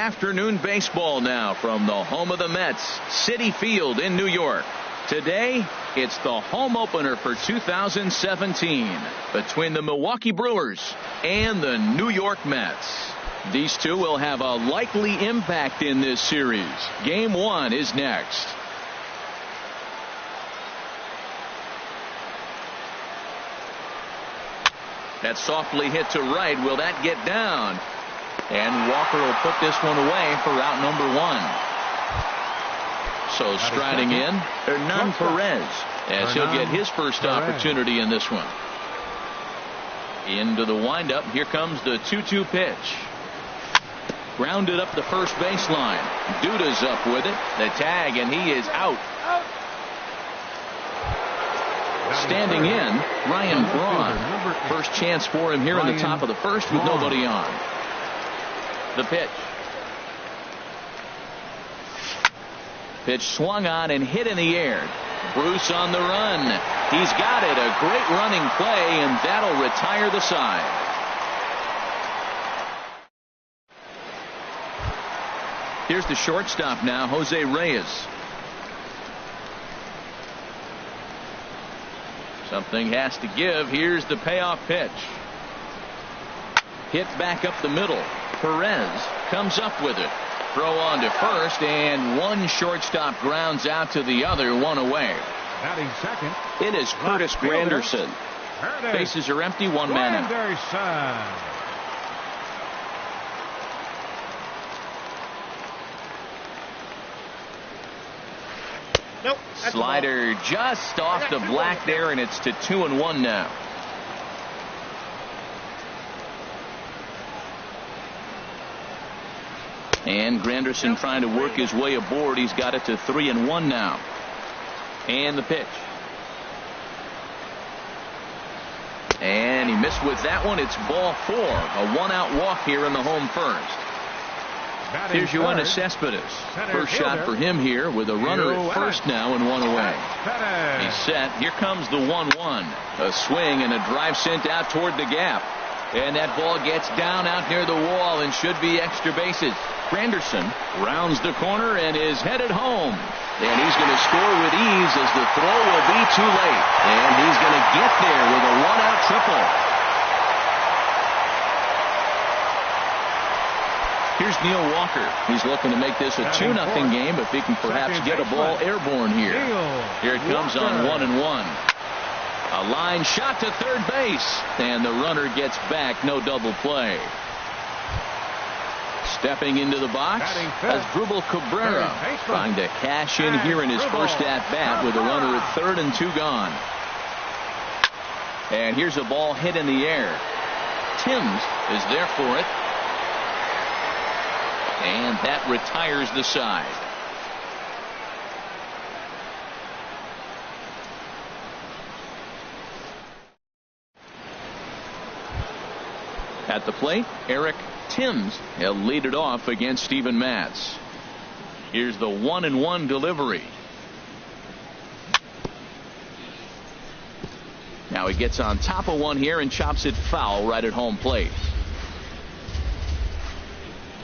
afternoon baseball now from the home of the Mets, Citi Field in New York. Today, it's the home opener for 2017 between the Milwaukee Brewers and the New York Mets. These two will have a likely impact in this series. Game 1 is next. That's softly hit to right. Will that get down? And Walker will put this one away for out number 1. So striding in, Hernan Perez, as he'll get his first opportunity in this one. Into the windup. Here comes the 2-2 pitch. Grounded up the first baseline. Duda's up with it. The tag, and he is out. Standing in, Ryan Braun. First chance for him here in the top of the first with nobody on. The pitch. Pitch swung on and hit in the air. Bruce on the run. He's got it. A great running play, and that'll retire the side. Here's the shortstop now, Jose Reyes. Something has to give. Here's the payoff pitch. Hit back up the middle. Perez comes up with it. Throw on to first, and one shortstop grounds out to the other, one away. Batting second. It is Curtis Granderson. Bases are empty, one man out. Nope. Slider just off the black there, and it's to 2-1 now. And Granderson trying to work his way aboard. He's got it to 3-1 now. And the pitch. And he missed with that one. It's ball 4. A one-out walk here in the home first. Here's Yoenis Cespedes. First shot for him here with a runner at first now and one away. He's set. Here comes the 1-1. A swing and a drive sent out toward the gap. And that ball gets down out near the wall and should be extra bases. Granderson rounds the corner and is headed home. And he's going to score with ease as the throw will be too late. And he's going to get there with a one-out triple. Here's Neil Walker. He's looking to make this a 2-0 game if he can perhaps get a ball airborne here. Here it comes on 1-1. A line shot to third base, and the runner gets back. No double play. Stepping into the box as Drupal Cabrera, trying to cash in here in his first at-bat with a runner at third and 2 gone. And here's a ball hit in the air. Timms is there for it. And that retires the side. At the plate, Eric Timms. He'll lead it off against Steven Matz. Here's the 1-1 delivery. Now he gets on top of one here and chops it foul right at home plate.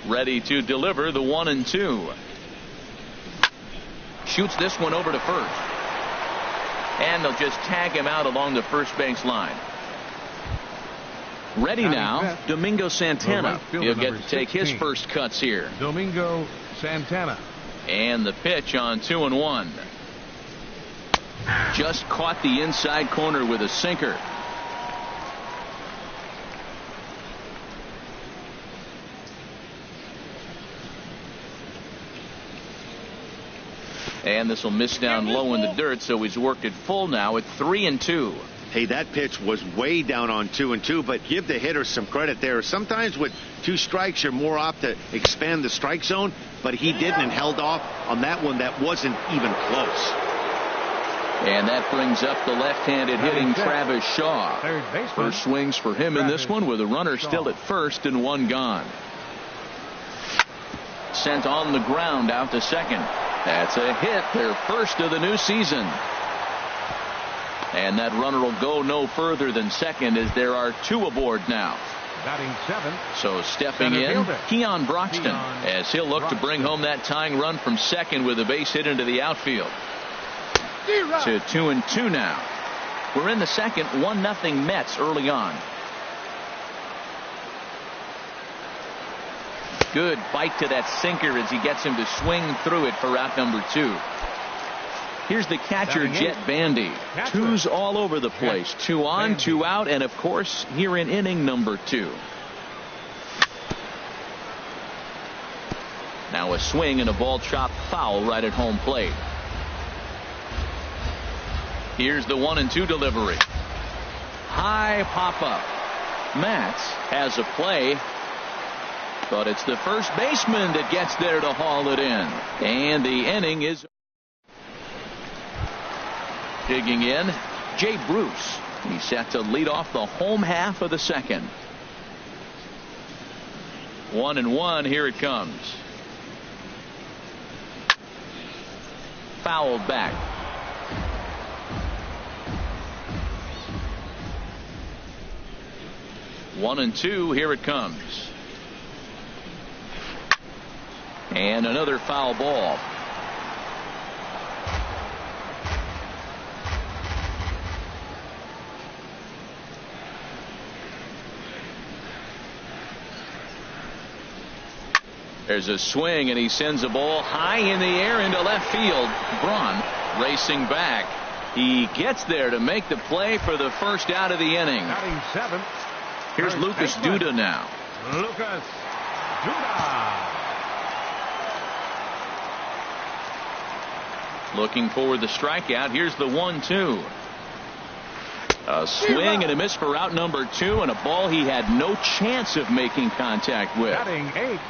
Ready to deliver the 1-2. Shoots this one over to first. And they'll just tag him out along the first base line. Ready now, Domingo Santana. He'll get to take his first cuts here. Domingo Santana. And the pitch on 2-1. Just caught the inside corner with a sinker. And this will miss down low in the dirt, so he's worked it full now at 3-2. Hey, that pitch was way down on 2-2, but give the hitter some credit there. Sometimes with 2 strikes, you're more apt to expand the strike zone, but he didn't and held off on that one that wasn't even close. And that brings up the left-handed hitting Travis Shaw. First swings for him in this one with a runner still at first and 1 gone. Sent on the ground out to second. That's a hit, their first of the new season. And that runner will go no further than second as there are 2 aboard now. Batting 7. So stepping in, Keon Broxton, as he'll look to bring home that tying run from second with a base hit into the outfield. To 2-2 now. We're in the second, 1-0 Mets early on. Good bite to that sinker as he gets him to swing through it for out number 2. Here's the catcher, Jet Bandy. Twos all over the place. 2 on, 2 out, and of course here in inning number 2. Now a swing and a ball chopped foul right at home plate. Here's the 1-2 delivery. High pop up. Matz has a play, but it's the first baseman that gets there to haul it in. And the inning is digging in. Jay Bruce. He's set to lead off the home half of the second. 1-1. Here it comes. Fouled back. 1-2. Here it comes. And another foul ball. There's a swing, and he sends a ball high in the air into left field. Braun racing back. He gets there to make the play for the first out of the inning. Batting 7. Here's Lucas Duda now. Lucas Duda. Looking for the strikeout. Here's the 1-2. A swing and a miss for out number 2, and a ball he had no chance of making contact with. Batting 8.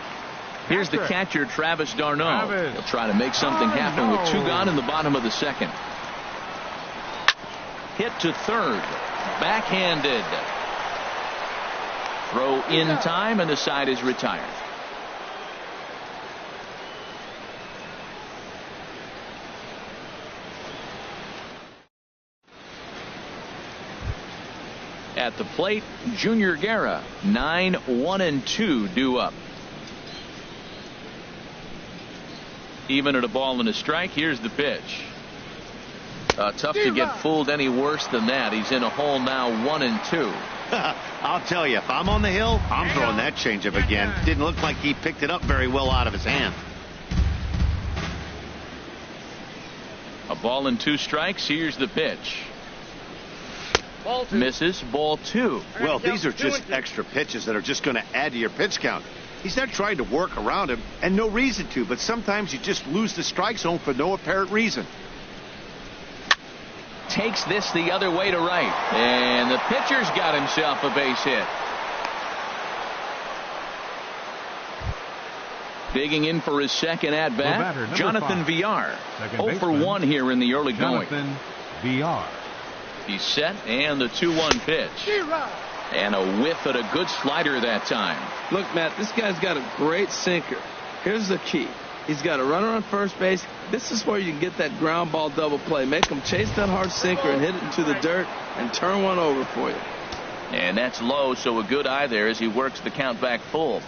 Here's the catcher, Travis d'Arnaud. He'll try to make something happen with 2 gone in the bottom of the second. Hit to third. Backhanded. Throw in time, and the side is retired. At the plate, Junior Guerra. 9-1-2 due up. Even at a ball and a strike. Here's the pitch. Tough to get fooled any worse than that. He's in a hole now, 1-2. I'll tell you, if I'm on the hill, I'm throwing that changeup again. Didn't look like he picked it up very well out of his hand. A ball and 2 strikes. Here's the pitch. Misses. Ball 2. Well, these are just extra pitches that are just going to add to your pitch count. He's not trying to work around him, and no reason to, but sometimes you just lose the strike zone for no apparent reason. Takes this the other way to right, and the pitcher's got himself a base hit. Digging in for his second at bat, Jonathan Villar. 0 for 1 here in the early going. Jonathan Villar. He's set, and the 2-1 pitch. And a whiff at a good slider that time. Look, Matt, this guy's got a great sinker. Here's the key. He's got a runner on first base. This is where you can get that ground ball double play. Make him chase that hard sinker and hit it into the dirt and turn one over for you. And that's low, so a good eye there as he works the count back full.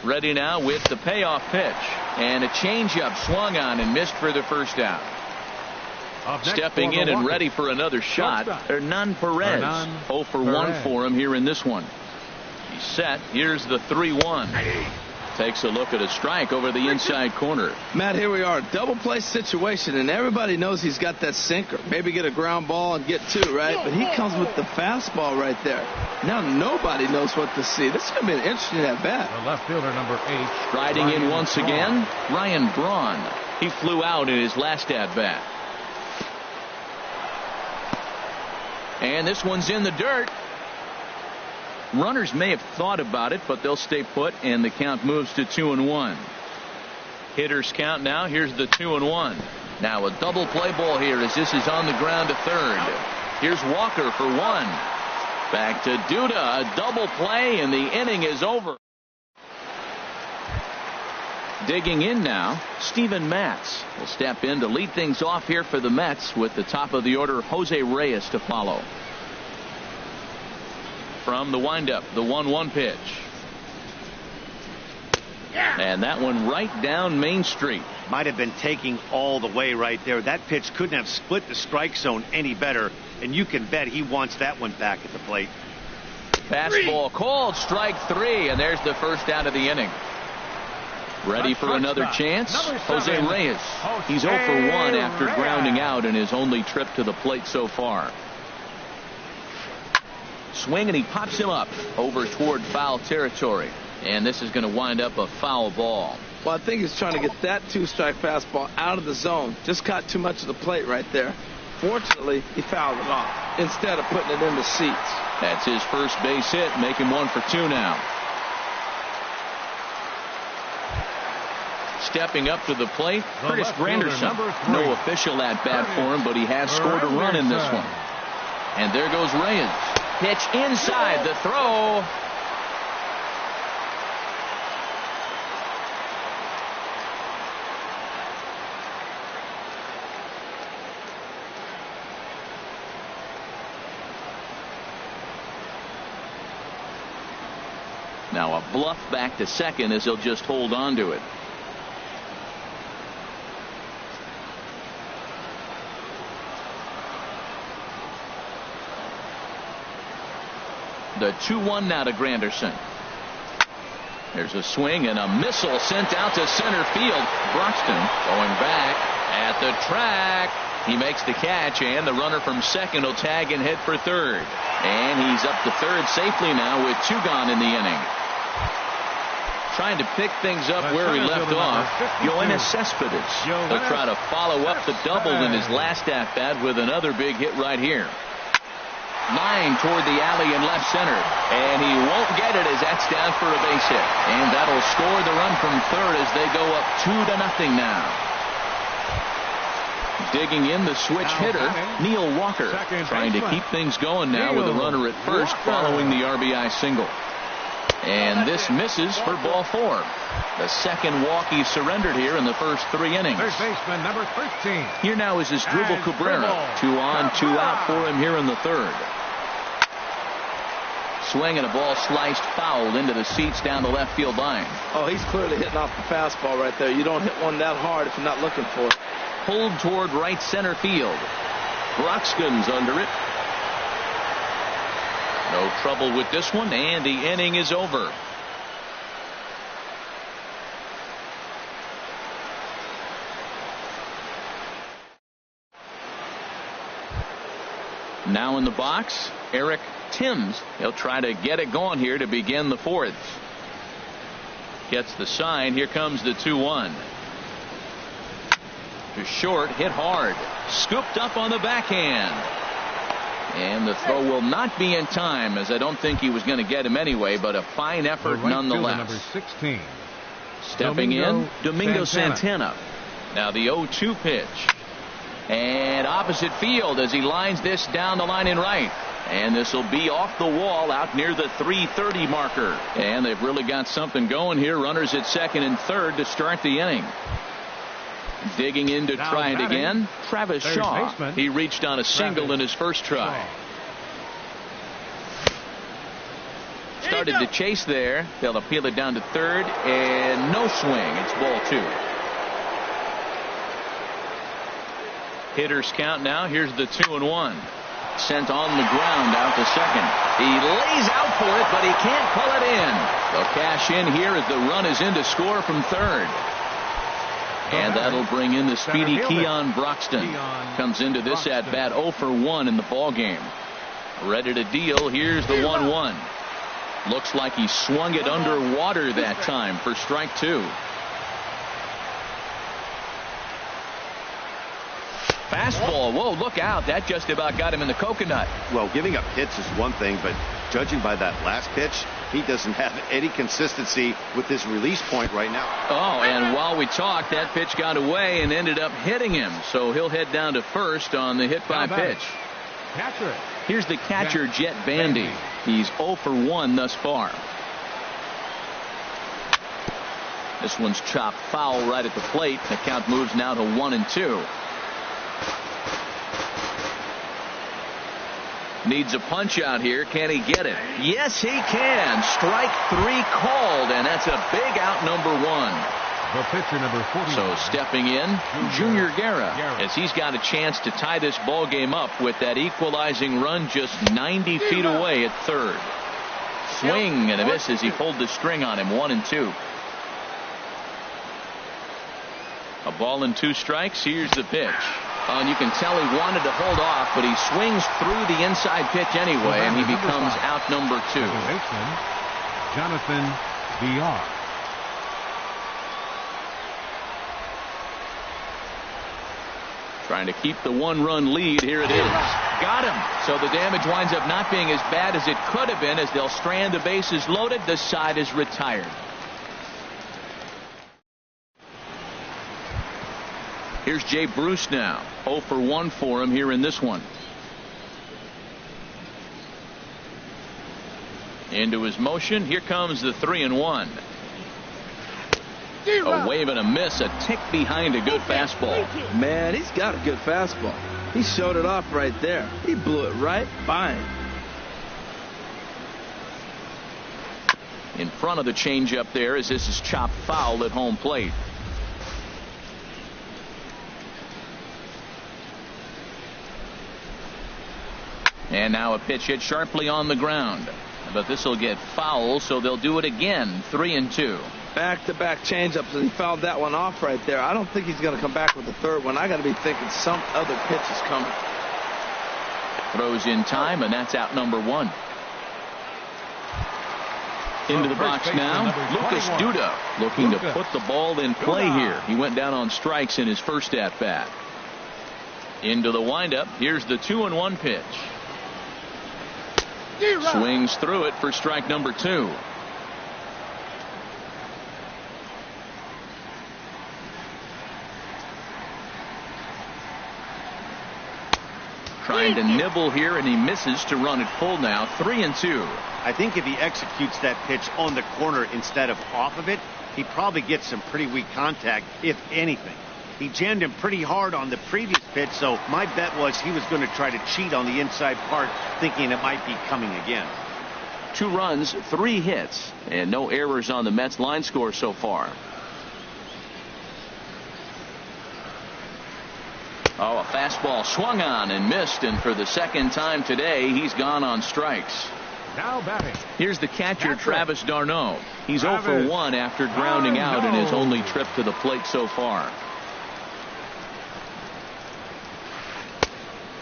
Ready now with the payoff pitch. And a changeup swung on and missed for the first out. Stepping in and ready for another shot, Hernan Perez. 0 for 1 for him here in this one. He's set. Here's the 3-1. Takes a look at a strike over the inside corner. Matt, here we are. Double play situation, and everybody knows he's got that sinker. Maybe get a ground ball and get 2, right? But he comes with the fastball right there. Now nobody knows what to see. This is going to be an interesting at bat. The left fielder, number 8. Striding in once again, Ryan Braun. He flew out in his last at bat. And this one's in the dirt. Runners may have thought about it, but they'll stay put, and the count moves to 2-1. Hitters count now. Here's the 2-1. Now a double play ball here as this is on the ground to third. Here's Walker for 1. Back to Duda. A double play, and the inning is over. Digging in now, Steven Matz will step in to lead things off here for the Mets with the top of the order, Jose Reyes, to follow. from the windup, the 1-1 pitch. And that one right down Main Street. Might have been taking all the way right there. That pitch couldn't have split the strike zone any better, and you can bet he wants that one back at the plate. Fastball called, strike 3, and there's the first out of the inning. Ready for another chance? Jose Reyes. He's 0 for 1 after grounding out in his only trip to the plate so far. Swing, and he pops him up over toward foul territory. And this is going to wind up a foul ball. Well, I think he's trying to get that 2-strike fastball out of the zone. Just caught too much of the plate right there. Fortunately, he fouled it off instead of putting it in the seats. That's his first base hit, making 1 for 2 now. Stepping up to the plate, Curtis Granderson. No official at bat for him, but he has scored a run in this one. And there goes Reyes. Pitch inside, the throw. Now a bluff back to second as he'll just hold on to it. The 2-1 now to Granderson. There's a swing and a missile sent out to center field. Broxton going back at the track. He makes the catch, and the runner from second will tag and head for third. And he's up to third safely now with 2 gone in the inning. Trying to pick things up where he left off, Yoenis Cespedes. He'll try to follow up the double in his last at-bat with another big hit right here. Line toward the alley in left center, and he won't get it as that's down for a base hit. And that'll score the run from third as they go up 2-0 now. Digging in the switch hitter, Neil Walker, trying to keep things going now with a runner at first following the RBI single. And this misses for ball 4. The second walk he surrendered here in the first 3 innings. Third baseman number 13. Here now is Asdrubal Cabrera. 2 on, 2 out for him here in the third. Swing and a ball sliced foul into the seats down the left field line. Oh, he's clearly hitting off the fastball right there. You don't hit one that hard if you're not looking for it. Pulled toward right center field. Broxton's under it. No trouble with this one, and the inning is over. Now in the box, Eric Timms. He'll try to get it going here to begin the 4th. Gets the sign. Here comes the 2-1. To short, hit hard. Scooped up on the backhand. And the throw will not be in time, as I don't think he was going to get him anyway, but a fine effort nonetheless. Number 16. Stepping in, Domingo Santana. Now the 0-2 pitch. And opposite field as he lines this down the line in right. And this will be off the wall out near the 3:30 marker. And they've really got something going here. Runners at second and third to start the inning. Digging in to try it again, Travis Shaw. He reached on a single in his first try. Started to chase there. They'll appeal it down to third, and no swing. It's ball 2. Hitters count now. Here's the 2-1. Sent on the ground out to second. He lays out for it, but he can't pull it in. They'll cash in here as the run is in to score from third. And that'll bring in the speedy Keon Broxton. Comes into this at bat 0 for 1 in the ball game. Ready to deal. Here's the 1-1. Looks like he swung it underwater that time for strike 2. Fastball. Whoa, look out. That just about got him in the coconut. Well, giving up hits is one thing, but judging by that last pitch, he doesn't have any consistency with his release point right now. Oh, and while we talked, that pitch got away and ended up hitting him. So he'll head down to first on the hit by pitch. Catcher. Here's the catcher, Jet Bandy. He's 0 for 1 thus far. This one's chopped foul right at the plate. The count moves now to 1-2. Needs a punch out here. Can he get it? Yes, he can. Strike 3 called, and that's a big out, number 1. The pitcher, number 40. So stepping in, Junior Guerra, as he's got a chance to tie this ball game up with that equalizing run just 90 feet away at third. Swing and a miss as he pulled the string on him. 1-2. A ball and 2 strikes. Here's the pitch. And you can tell he wanted to hold off, but he swings through the inside pitch anyway, and he becomes out number 2. Jonathan VR. Trying to keep the 1-run lead. Here it is. Got him. So the damage winds up not being as bad as it could have been, as they'll strand the bases loaded. The side is retired. Here's Jay Bruce now. 0 for 1 for him here in this one. Into his motion. Here comes the 3-1. A wave and a miss, a tick behind a good fastball. Man, he's got a good fastball. He showed it off right there. He blew it right by him. In front of the changeup there, as this is chopped foul at home plate. And now a pitch hit sharply on the ground. But this will get foul, so they'll do it again. 3-2. Back-to-back changeups, and he fouled that one off right there. I don't think he's going to come back with the third one. I got to be thinking some other pitch is coming. Throws in time, and that's out number 1. Into the box now, Lucas Duda looking to put the ball in play here. He went down on strikes in his first at-bat. Into the windup. Here's the 2-1 pitch. Swings through it for strike number 2. Trying to nibble here, and he misses to run it full now. 3-2. I think if he executes that pitch on the corner instead of off of it, he probably gets some pretty weak contact, if anything. He jammed him pretty hard on the previous pitch, so my bet was he was going to try to cheat on the inside part, thinking it might be coming again. 2 runs, 3 hits, and no errors on the Mets line score so far. Oh, a fastball swung on and missed, and for the second time today, he's gone on strikes. Now batting. Here's the catcher, Travis d'Arnaud. He's 0 for 1 after grounding out in his only trip to the plate so far.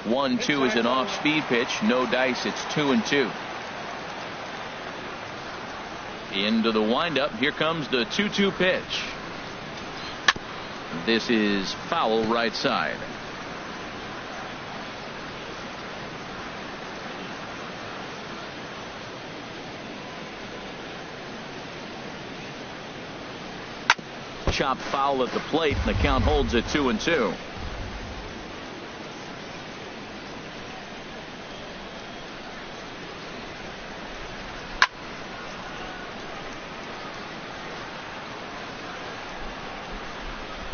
1-2 is an off-speed pitch. No dice. It's 2-2. Into the windup. Here comes the 2-2 pitch. This is foul right side. Chop foul at the plate, and the count holds at 2-2.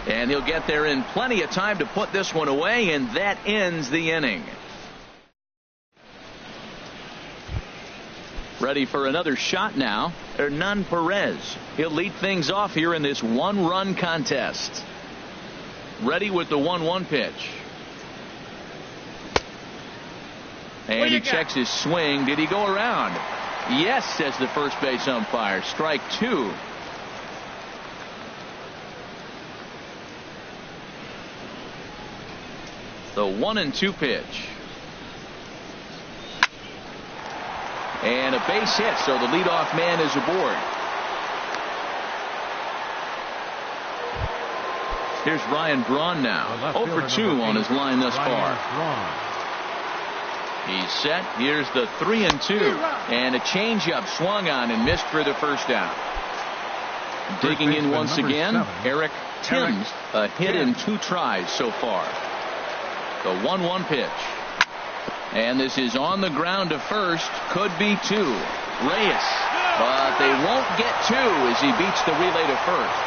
And he'll get there in plenty of time to put this one away, and that ends the inning. Ready for another shot now, Hernan Perez. He'll lead things off here in this 1-run contest. Ready with the 1-1 pitch. And he checks his swing. Did he go around? Yes, says the first base umpire. Strike 2. The 1-2 pitch. And a base hit, so the leadoff man is aboard. Here's Ryan Braun now. 0 for 2 on his line thus far. He's set. Here's the 3-2. And a changeup swung on and missed for the first out. Digging in once again, Eric Timms. A hit in 2 tries so far. The 1-1 pitch. And this is on the ground to first. Could be 2. Reyes. But they won't get 2 as he beats the relay to first.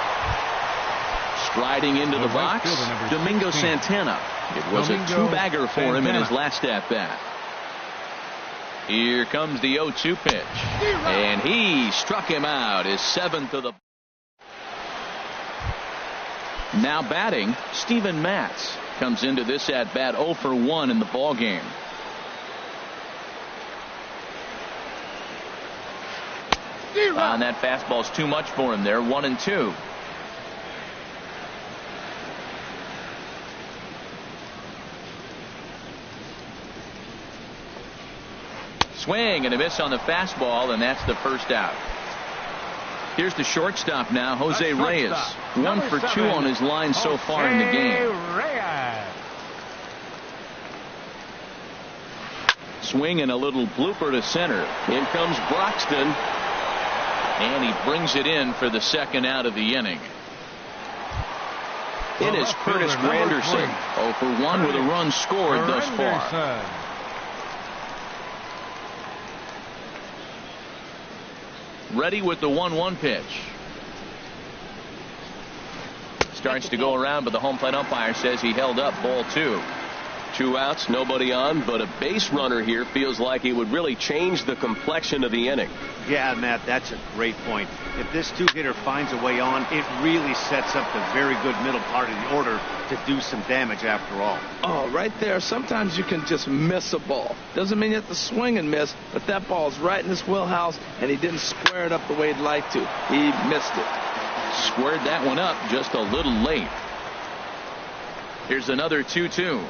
Striding into the box, Domingo Santana. It was a 2-bagger for him in his last at-bat. Here comes the 0-2 pitch. And he struck him out. His 7th of the. Now batting, Steven Matz comes into this at bat 0 for 1 in the ball game. And that fastball's too much for him there. 1-2. Swing and a miss on the fastball, and that's the first out. Here's the shortstop now, Jose Reyes. 1 for 2 on his line so far in the game. Swing and a little blooper to center. In comes Broxton, and he brings it in for the second out of the inning. It is Curtis Granderson. 0 for 1 with a run scored thus far. Ready with the 1-1 pitch. Starts to go around, but the home plate umpire says he held up. Ball 2. 2 outs, nobody on, but a base runner here feels like he would really change the complexion of the inning. Yeah, Matt, that's a great point. If this 2-hitter finds a way on, it really sets up the very good middle part of the order to do some damage after all. Oh, right there. Sometimes you can just miss a ball. Doesn't mean you have to swing and miss, but that ball's right in his wheelhouse, and he didn't square it up the way he'd like to. He missed it. Squared that one up just a little late. Here's another 2-2.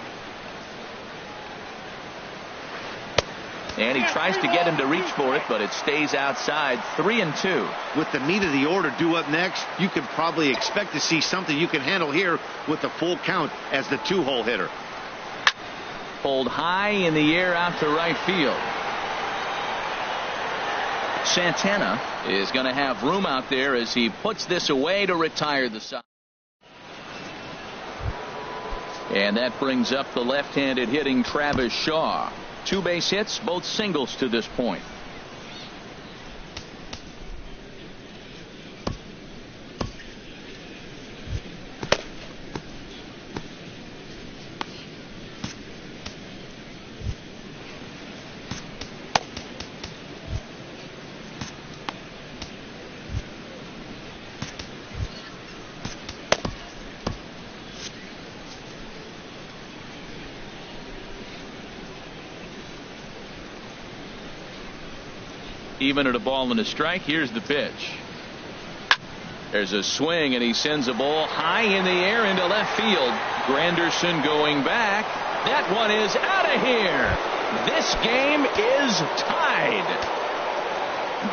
And he tries to get him to reach for it, but it stays outside. 3-2. With the meat of the order due up next, you can probably expect to see something you can handle here with the full count as the 2-hole hitter. Pulled high in the air out to right field. Santana is going to have room out there as he puts this away to retire the side. And that brings up the left-handed hitting Travis Shaw. 2 base hits, both singles to this point. Even at a ball and a strike. Here's the pitch. There's a swing, and he sends a ball high in the air into left field. Granderson going back. That one is out of here. This game is tied.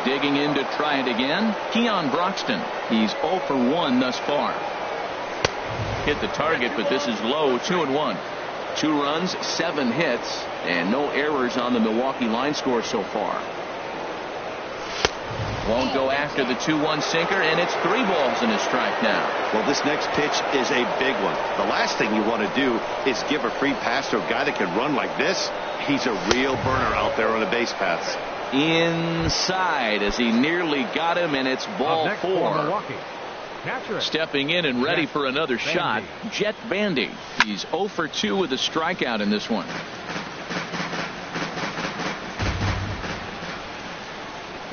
Digging in to try it again, Keon Broxton. He's 0 for 1 thus far. Hit the target, but this is low. 2-1. 2 runs, 7 hits, and no errors on the Milwaukee line score so far. Won't go after the 2-1 sinker, and it's 3 balls and a strike now. Well, this next pitch is a big one. The last thing you want to do is give a free pass to a guy that can run like this. He's a real burner out there on the base paths. Inside as he nearly got him, and it's ball 4. Stepping in and ready for another shot, Jet Bandy. He's 0 for 2 with a strikeout in this one.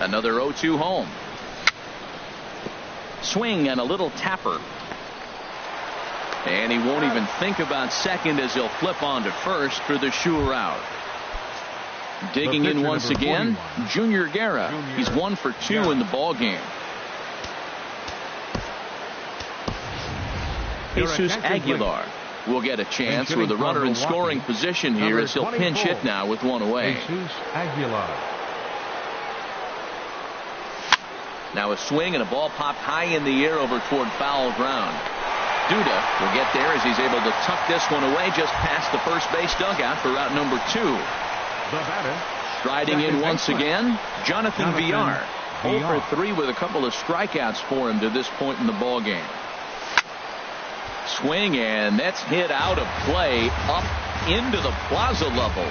Another 0-2 home. Swing and a little tapper. And he won't even think about second as he'll flip on to first for the sure out. Digging in once again, Junior Guerra. He's 1 for 2 in the ball game. Jesus Aguilar will get a chance with a runner in scoring position here as he'll pinch hit now with 1 away. Jesus Aguilar. Now a swing and a ball popped high in the air over toward foul ground. Duda will get there as he's able to tuck this one away just past the first base dugout for route number 2. The batter. Striding in once again, Jonathan Villar. 0 for 3 with a couple of strikeouts for him to this point in the ball game. Swing, and that's hit out of play up into the plaza level.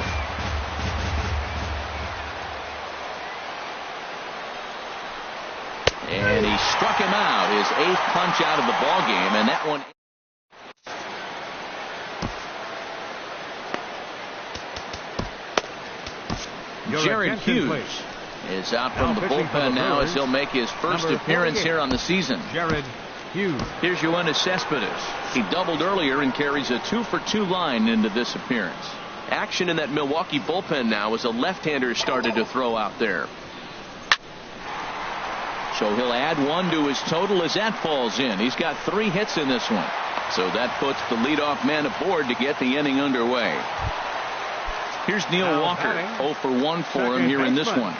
And he struck him out, his 8th punch out of the ball game, and that one. Jared Hughes is out from the bullpen now as he'll make his first appearance here on the season. Jared Hughes. Here's Yoenis Cespedes. He doubled earlier and carries a 2-for-2 line into this appearance. Action in that Milwaukee bullpen now as a left-hander started to throw out there. So he'll add one to his total as that falls in. He's got 3 hits in this one. So that puts the leadoff man aboard to get the inning underway. Here's Neil Walker. 0 for 1 for him here in this one.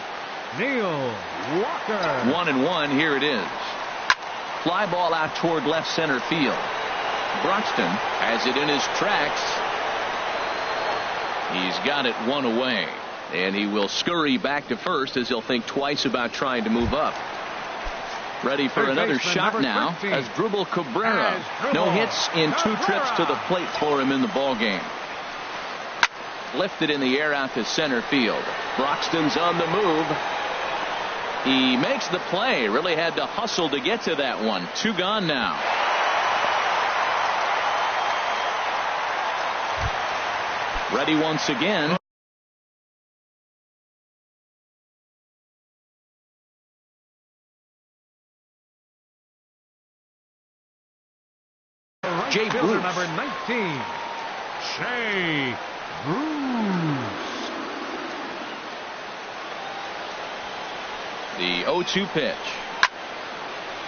Neil Walker. 1-1. Here it is. Fly ball out toward left center field. Broxton has it in his tracks. He's got it 1 away. And he will scurry back to first as he'll think twice about trying to move up. Ready for another shot now as Dribble Cabrera. No hits in 2 trips to the plate for him in the ball game. Lifted in the air out to center field. Broxton's on the move. He makes the play. Really had to hustle to get to that one. 2 gone now. Ready once again. Jay Bruce. Number 19. Jay Bruce. The 0-2 pitch.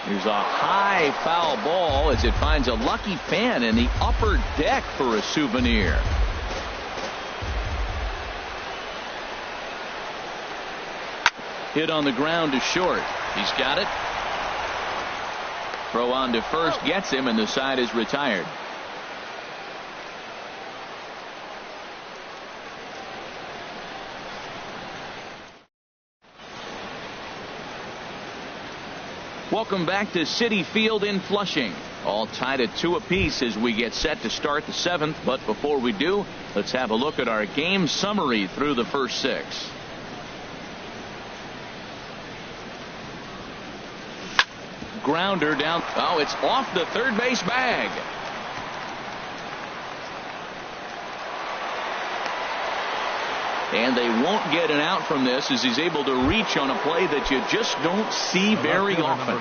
Here's a high foul ball as it finds a lucky fan in the upper deck for a souvenir. Hit on the ground to short. He's got it. Throw on to first gets him, and the side is retired. Welcome back to Citi Field in Flushing. All tied at 2 apiece as we get set to start the 7th. But before we do, let's have a look at our game summary through the first 6. Grounder down. Oh, it's off the third base bag. And they won't get an out from this as he's able to reach on a play that you just don't see very often.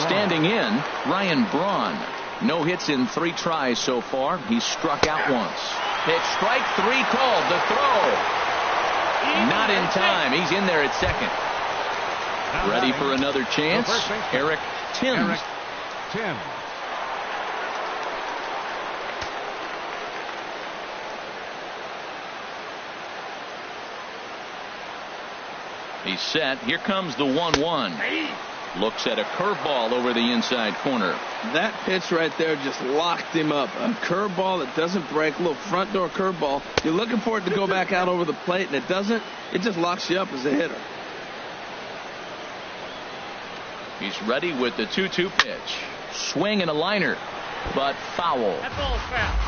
Standing in, Ryan Braun. No hits in 3 tries so far. He's struck out once. It's strike 3 called. The throw. Not in time. He's in there at second. Ready for another chance. Eric Timms. He's set. Here comes the 1-1. Looks at a curveball over the inside corner. That pitch right there just locked him up. A curveball that doesn't break, a little front door curveball. You're looking for it to go back out over the plate, and it doesn't. It just locks you up as a hitter. He's ready with the 2-2 pitch. Swing and a liner, but foul.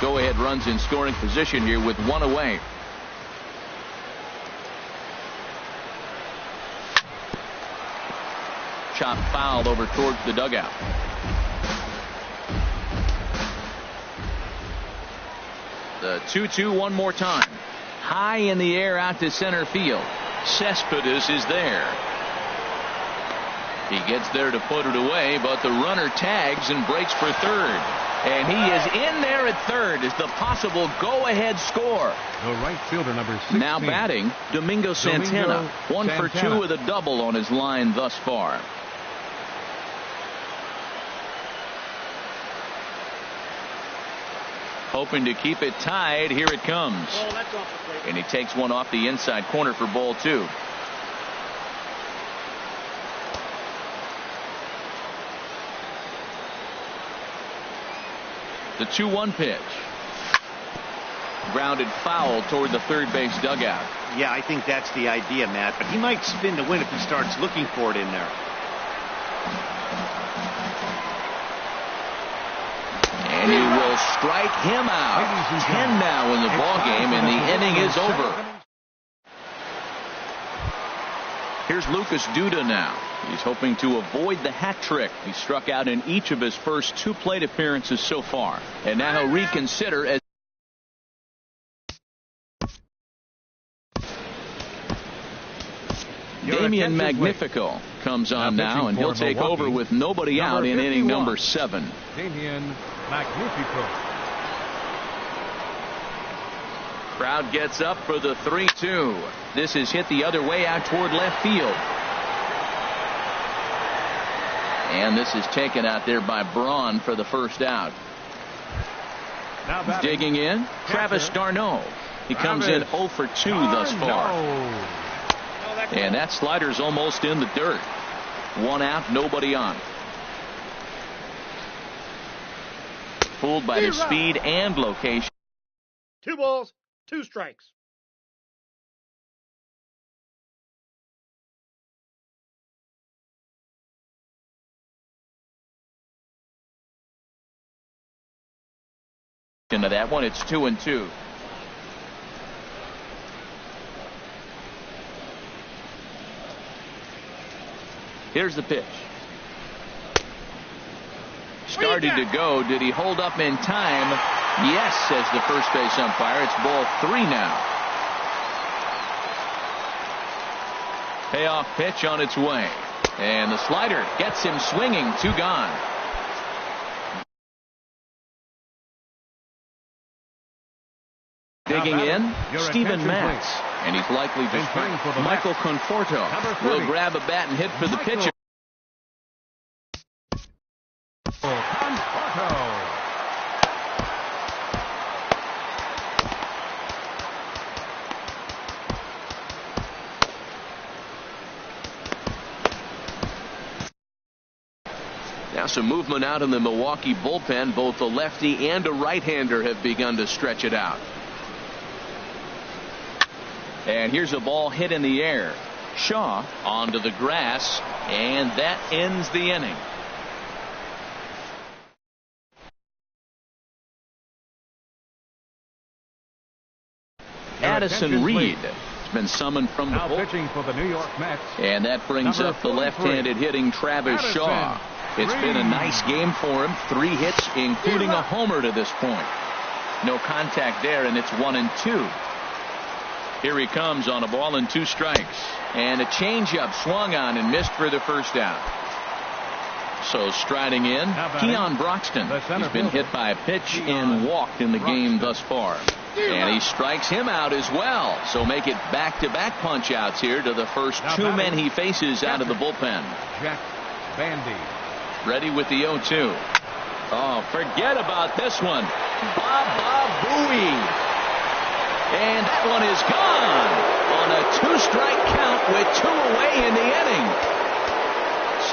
Go ahead runs in scoring position here with 1 away. Chop fouled over towards the dugout. The 2-2 one more time. High in the air out to center field. Cespedes is there. He gets there to put it away, but the runner tags and breaks for third. And he is in there at third as the possible go-ahead score. The right fielder, number 16. Now batting, Domingo Santana. 1 for 2 with a double on his line thus far. Hoping to keep it tied. Here it comes. And he takes one off the inside corner for ball 2. The 2-1 pitch. Grounded foul toward the third base dugout. Yeah, I think that's the idea, Matt. But he might spin to win if he starts looking for it in there. And he will strike him out. 10 now in the ball game, and the inning is over. Here's Lucas Duda now. He's hoping to avoid the hat trick. He struck out in each of his first 2 plate appearances so far. And now he'll reconsider as Damian Magnifico comes on now, and he'll take over with nobody out in inning number 7. Damian Magnifico. Crowd gets up for the 3-2. This is hit the other way out toward left field. And this is taken out there by Braun for the first out. Digging in, Travis d'Arnaud. He comes in 0 for 2 thus far. And that slider's almost in the dirt. 1 out, nobody on. Fooled by the speed and location. 2 balls, 2 strikes. Into that one, it's 2-2. Here's the pitch. Started to go. Did he hold up in time? Yes, says the first base umpire. It's ball 3 now. Payoff pitch on its way. And the slider gets him swinging. 2 gone. Digging in, Steven Matz. And he's likely to strike. Michael Conforto will grab a bat and hit for the pitcher. Now some movement out in the Milwaukee bullpen. Both a lefty and a right-hander have begun to stretch it out. And here's a ball hit in the air. Shaw onto the grass, and that ends the inning. Addison Reed has been summoned from the pitching for the New York Mets. And that brings up the left-handed hitting Travis Shaw. It's been a nice game for him. 3 hits, including a homer to this point. No contact there, and it's 1-2. Here he comes on a ball and 2 strikes. And a changeup swung on and missed for the first out. So striding in, Keon Broxton. He's been hit by a pitch and walked in the game thus far. And he strikes him out as well. So make it back-to-back punch-outs here to the first 2 men he faces out of the bullpen. Jack Bandy. Ready with the 0-2. Oh, forget about this one. Baba Booey. And that one is gone on a 2-strike count with 2 away in the inning.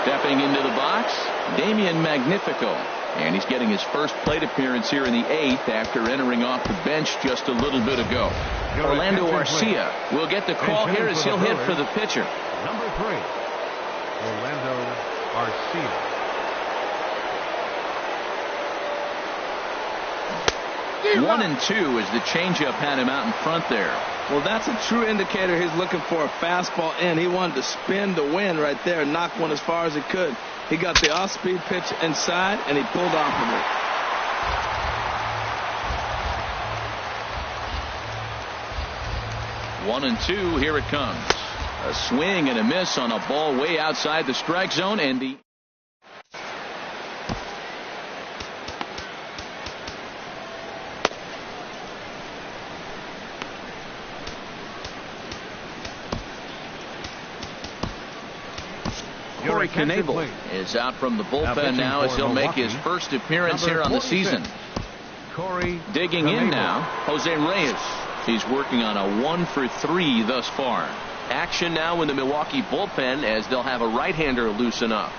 Stepping into the box, Damian Magnifico. And he's getting his first plate appearance here in the 8th after entering off the bench just a little bit ago. Orlando Arcia will get the call here as he'll hit for the pitcher. Number 3, Orlando Arcia. 1-2 as the changeup had him out in front there. Well, that's a true indicator he's looking for a fastball in. He wanted to spin the wind right there and knock one as far as he could. He got the off-speed pitch inside, and he pulled off of it. 1-2, here it comes. A swing and a miss on a ball way outside the strike zone, and the Corey Knebel is out from the bullpen now as he'll make his first appearance here on the season. Digging in now, Jose Reyes. He's working on a 1 for 3 thus far. Action now in the Milwaukee bullpen as they'll have a right-hander loosen up.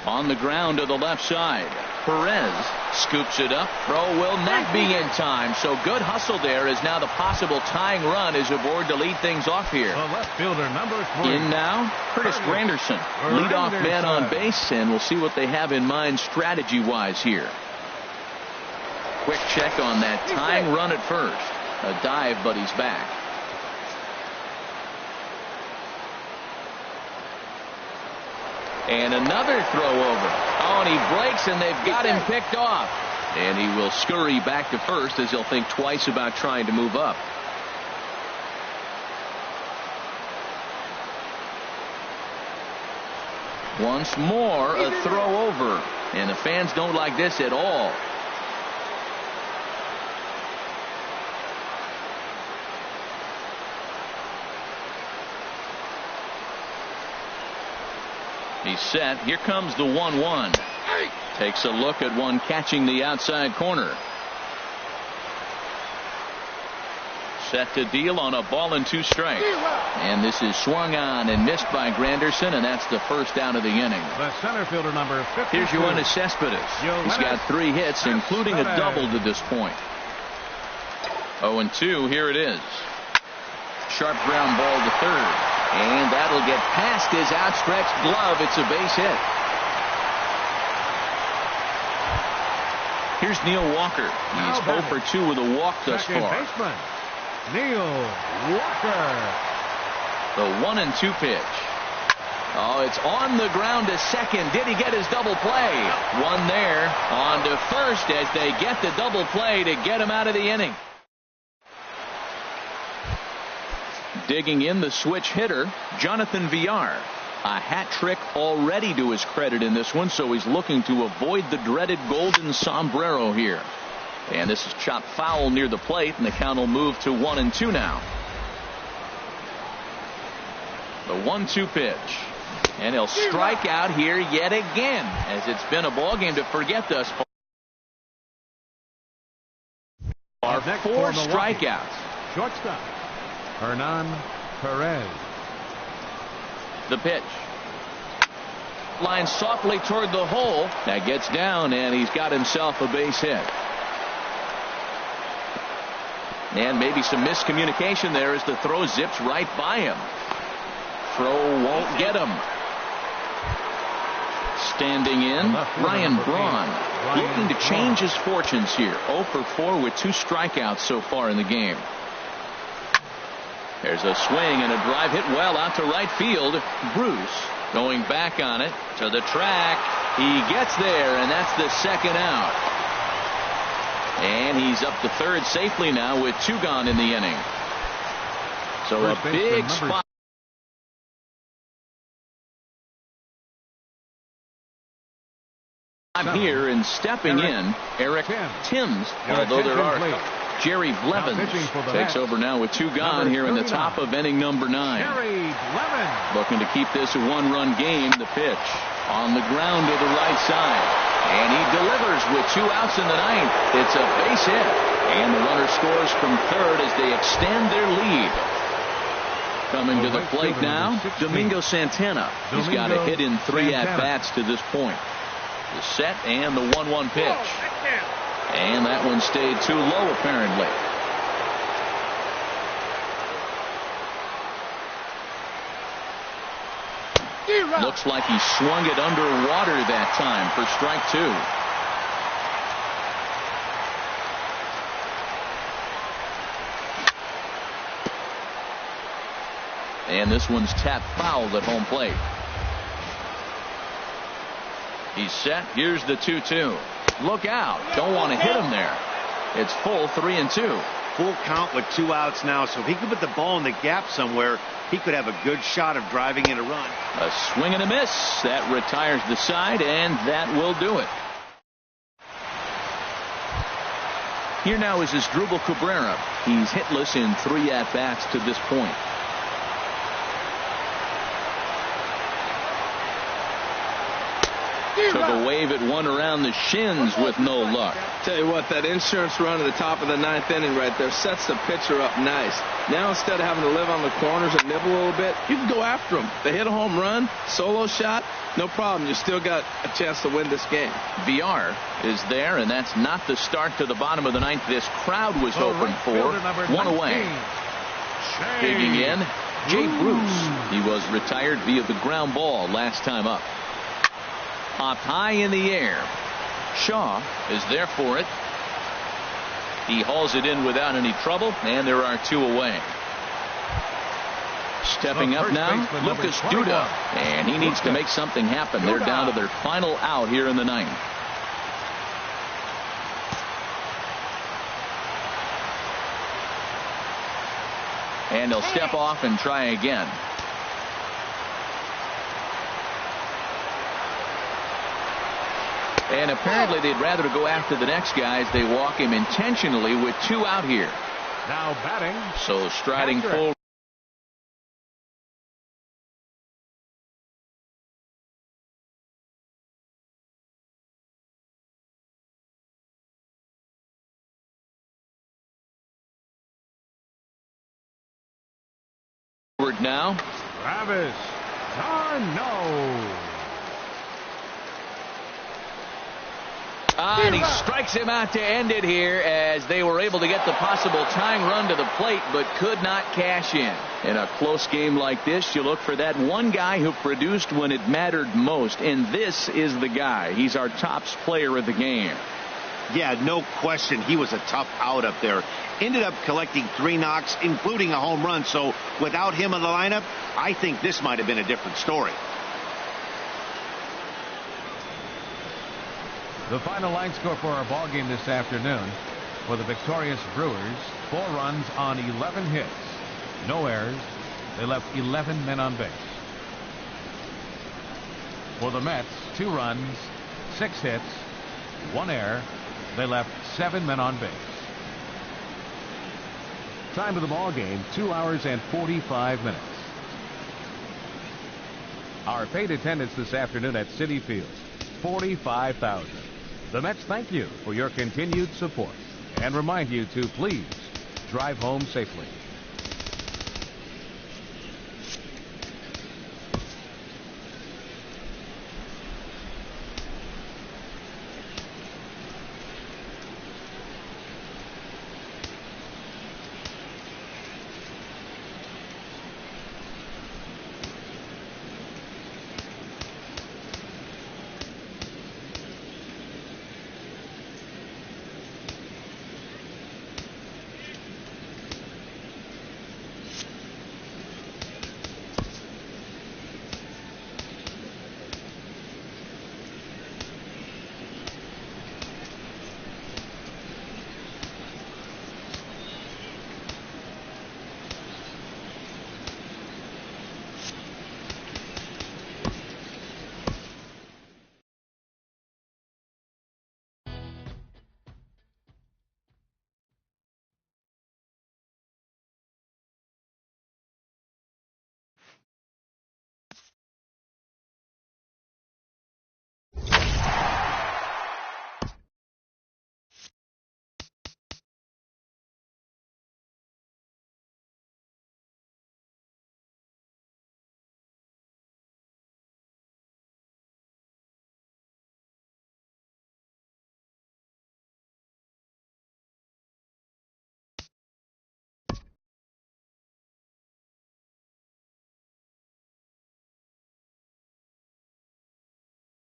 On the ground to the left side. Perez scoops it up. Throw will not be in time. So good hustle there as now the possible tying run is aboard to lead things off here. The left fielder, number 3. In now, Curtis Granderson. Leadoff man on base, and we'll see what they have in mind strategy-wise here. Quick check on that tying run at first. A dive, but he's back. And another throw over. Oh, and he breaks, and they've got him picked off. And he will scurry back to first as he'll think twice about trying to move up. Once more, a throw over. And the fans don't like this at all. He's set. Here comes the 1-1. Takes a look at one catching the outside corner. Set to deal on a ball and 2 strikes. And this is swung on and missed by Granderson, and that's the first out of the inning. The center fielder, number 52. Here's Yoenis Cespedes. He's got 3 hits, including a double to this point. 0-2. Here it is. Sharp ground ball to third. And that'll get past his outstretched glove. It's a base hit. Here's Neil Walker. He's 0 for 2 with a walk thus far. Baseman, Neil Walker. The 1-2 pitch. Oh, it's on the ground to second. Did he get his double play? One there. On to first as they get the double play to get him out of the inning. Digging in the switch hitter, Jonathan Villar. A hat trick already to his credit in this one, so he's looking to avoid the dreaded golden sombrero here. And this is chopped foul near the plate, and the count will move to 1-2 now. The 1-2 pitch. And he'll strike out here yet again, as it's been a ball game to forget thus far. 4 strikeouts. Shortstop, Hernan Perez. The pitch. Line softly toward the hole. That gets down, and he's got himself a base hit. And maybe some miscommunication there as the throw zips right by him. Throw won't get him. Standing in, Ryan Braun. Looking to change his fortunes here. 0 for 4 with 2 strikeouts so far in the game. There's a swing and a drive hit well out to right field. Bruce going back on it to the track. He gets there, and that's the second out. And he's up to third safely now with 2 gone in the inning. So a big spot here, and stepping in, Eric Timms, although there are Jerry Blevins takes over now with 2 gone here in the top of inning number 9. Looking to keep this a 1-run game. The pitch on the ground to the right side. And he delivers with 2 outs in the 9th. It's a base hit. And the runner scores from third as they extend their lead. Coming to the plate now, Domingo Santana. He's got a hit in 3 at-bats to this point. The set and the 1-1 pitch. And that one stayed too low, apparently. Looks like he swung it underwater that time for strike 2. And this one's tapped foul at home plate. He's set. Here's the 2-2. Look out. Don't want to hit him there. It's full 3-2. Full count with 2 outs now, so if he could put the ball in the gap somewhere, he could have a good shot of driving in a run. A swing and a miss. That retires the side, and that will do it. Here now is Asdrubal Cabrera. He's hitless in 3 at-bats to this point. Took a wave at one around the shins with no luck. Tell you what, that insurance run at the top of the 9th inning right there sets the pitcher up nice. Now instead of having to live on the corners and nibble a little bit, you can go after them. They hit a home run, solo shot, no problem. You still got a chance to win this game. VR is there, and that's not the start to the bottom of the 9th this crowd was hoping for. 1 away. Digging in, Jay Bruce. He was retired via the ground ball last time up. Popped high in the air. Shaw is there for it. He hauls it in without any trouble, and there are 2 away. Stepping up now, Lucas Duda, and he needs to make something happen. They're down to their final out here in the 9th. And he'll step off and try again. And apparently they'd rather go after the next guy as they walk him intentionally with 2 out here. Now batting. So striding forward. Now. Travis no. And he strikes him out to end it here as they were able to get the possible tying run to the plate but could not cash in. In a close game like this, you look for that one guy who produced when it mattered most, and this is the guy. He's our tops player of the game. Yeah, no question. He was a tough out up there. Ended up collecting 3 knocks, including a home run. So without him in the lineup, I think this might have been a different story. The final line score for our ball game this afternoon for the victorious Brewers: 4 runs on 11 hits, no errors. They left 11 men on base. For the Mets, 2 runs, 6 hits, 1 error. They left 7 men on base. Time of the ball game, 2 hours and 45 minutes. Our paid attendance this afternoon at Citi Field, 45,000. The Mets thank you for your continued support and remind you to please drive home safely.